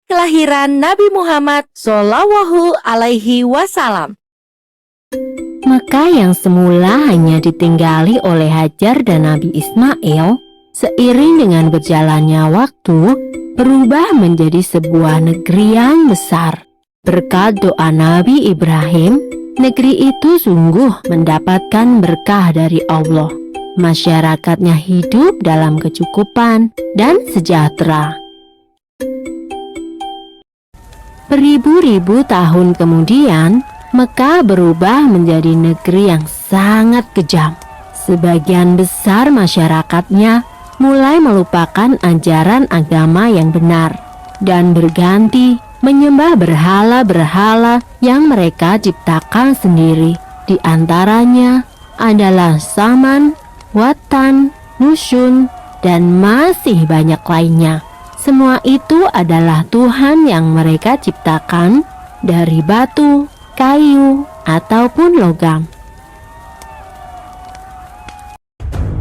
kelahiran Nabi Muhammad Shallallahu Alaihi Wasallam. Mekah yang semula hanya ditinggali oleh Hajar dan Nabi Ismail, seiring dengan berjalannya waktu, berubah menjadi sebuah negeri yang besar. Berkat doa Nabi Ibrahim, negeri itu sungguh mendapatkan berkah dari Allah. Masyarakatnya hidup dalam kecukupan dan sejahtera. Beribu-ribu tahun kemudian, Mekah berubah menjadi negeri yang sangat kejam. Sebagian besar masyarakatnya mulai melupakan ajaran agama yang benar dan berganti menyembah berhala-berhala yang mereka ciptakan sendiri. Di antaranya adalah Saman, Watan, Nusyun, dan masih banyak lainnya. Semua itu adalah Tuhan yang mereka ciptakan dari batu, kayu, ataupun logam.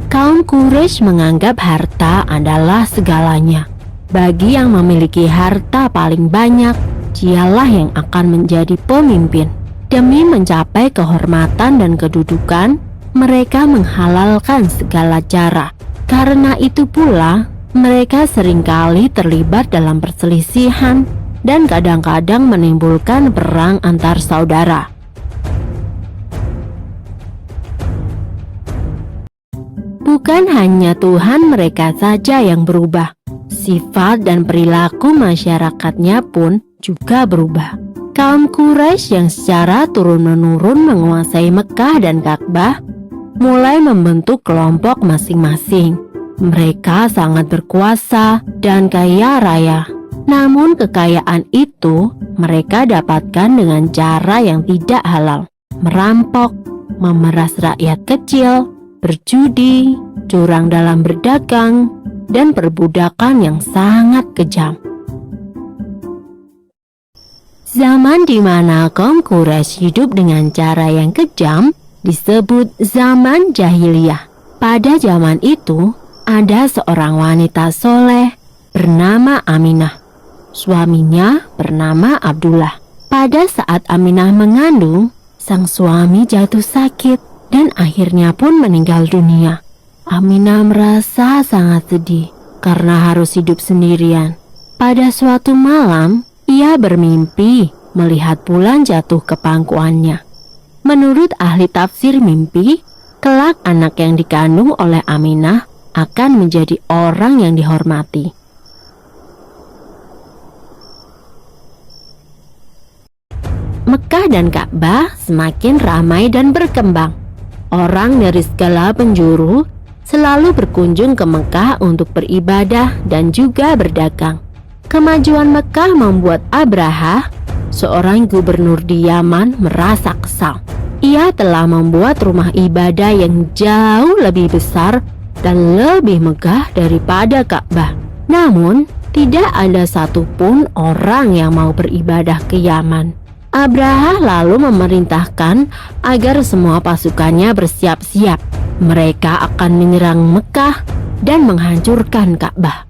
Kaum Quraisy menganggap harta adalah segalanya. Bagi yang memiliki harta paling banyak, dialah yang akan menjadi pemimpin. Demi mencapai kehormatan dan kedudukan, mereka menghalalkan segala cara. Karena itu pula, mereka seringkali terlibat dalam perselisihan dan kadang-kadang menimbulkan perang antar saudara. Bukan hanya Tuhan mereka saja yang berubah, sifat dan perilaku masyarakatnya pun juga berubah. Kaum Quraisy yang secara turun-menurun menguasai Mekah dan Ka'bah mulai membentuk kelompok masing-masing. Mereka sangat berkuasa dan kaya raya. Namun kekayaan itu mereka dapatkan dengan cara yang tidak halal. Merampok, memeras rakyat kecil, berjudi, curang dalam berdagang, dan perbudakan yang sangat kejam. Zaman di mana kaum Quraisy hidup dengan cara yang kejam disebut zaman jahiliyah. Pada zaman itu, ada seorang wanita soleh bernama Aminah. Suaminya bernama Abdullah. Pada saat Aminah mengandung, sang suami jatuh sakit dan akhirnya pun meninggal dunia. Aminah merasa sangat sedih karena harus hidup sendirian. Pada suatu malam, ia bermimpi melihat bulan jatuh ke pangkuannya. Menurut ahli tafsir mimpi, kelak anak yang dikandung oleh Aminah akan menjadi orang yang dihormati. Mekah dan Ka'bah semakin ramai dan berkembang. Orang dari segala penjuru selalu berkunjung ke Mekah untuk beribadah dan juga berdagang. Kemajuan Mekah membuat Abrahah, seorang gubernur di Yaman, merasa kesal. Ia telah membuat rumah ibadah yang jauh lebih besar dan lebih megah daripada Ka'bah. Namun, tidak ada satupun orang yang mau beribadah ke Yaman. Abrahah lalu memerintahkan agar semua pasukannya bersiap-siap. Mereka akan menyerang Mekah dan menghancurkan Ka'bah.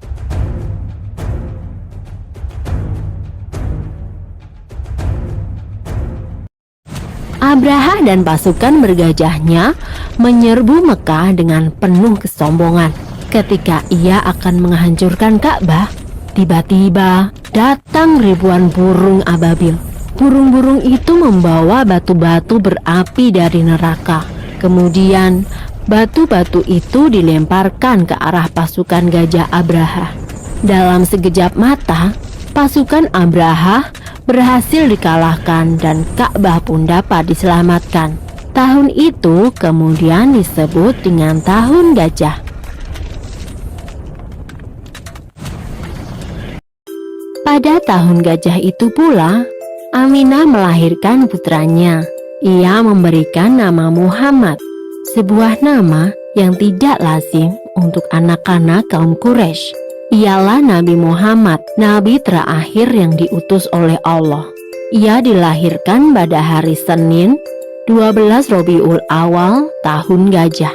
Abrahah dan pasukan bergajahnya menyerbu Mekah dengan penuh kesombongan. Ketika ia akan menghancurkan Ka'bah, tiba-tiba datang ribuan burung ababil. Burung-burung itu membawa batu-batu berapi dari neraka. Kemudian batu-batu itu dilemparkan ke arah pasukan gajah Abrahah. Dalam sekejap mata, pasukan Abrahah berhasil dikalahkan dan Ka'bah pun dapat diselamatkan. Tahun itu kemudian disebut dengan Tahun Gajah. Pada Tahun Gajah itu pula, Aminah melahirkan putranya. Ia memberikan nama Muhammad, sebuah nama yang tidak lazim untuk anak-anak kaum Quraisy. Ialah Nabi Muhammad, nabi terakhir yang diutus oleh Allah. Ia dilahirkan pada hari Senin, 12 Rabiul Awal, Tahun Gajah.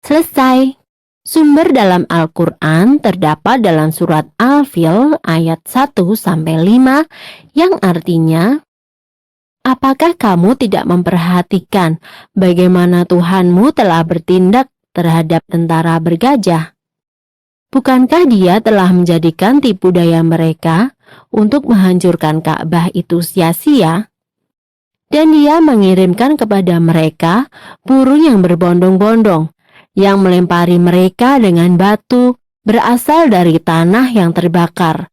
Selesai. Sumber dalam Al-Quran terdapat dalam surat Al-Fil ayat 1-5 yang artinya, apakah kamu tidak memperhatikan bagaimana Tuhanmu telah bertindak terhadap tentara bergajah? Bukankah dia telah menjadikan tipu daya mereka untuk menghancurkan Ka'bah itu sia-sia? Dan dia mengirimkan kepada mereka burung yang berbondong-bondong, yang melempari mereka dengan batu berasal dari tanah yang terbakar.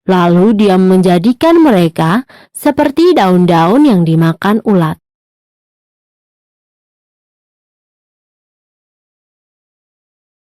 Lalu dia menjadikan mereka seperti daun-daun yang dimakan ulat.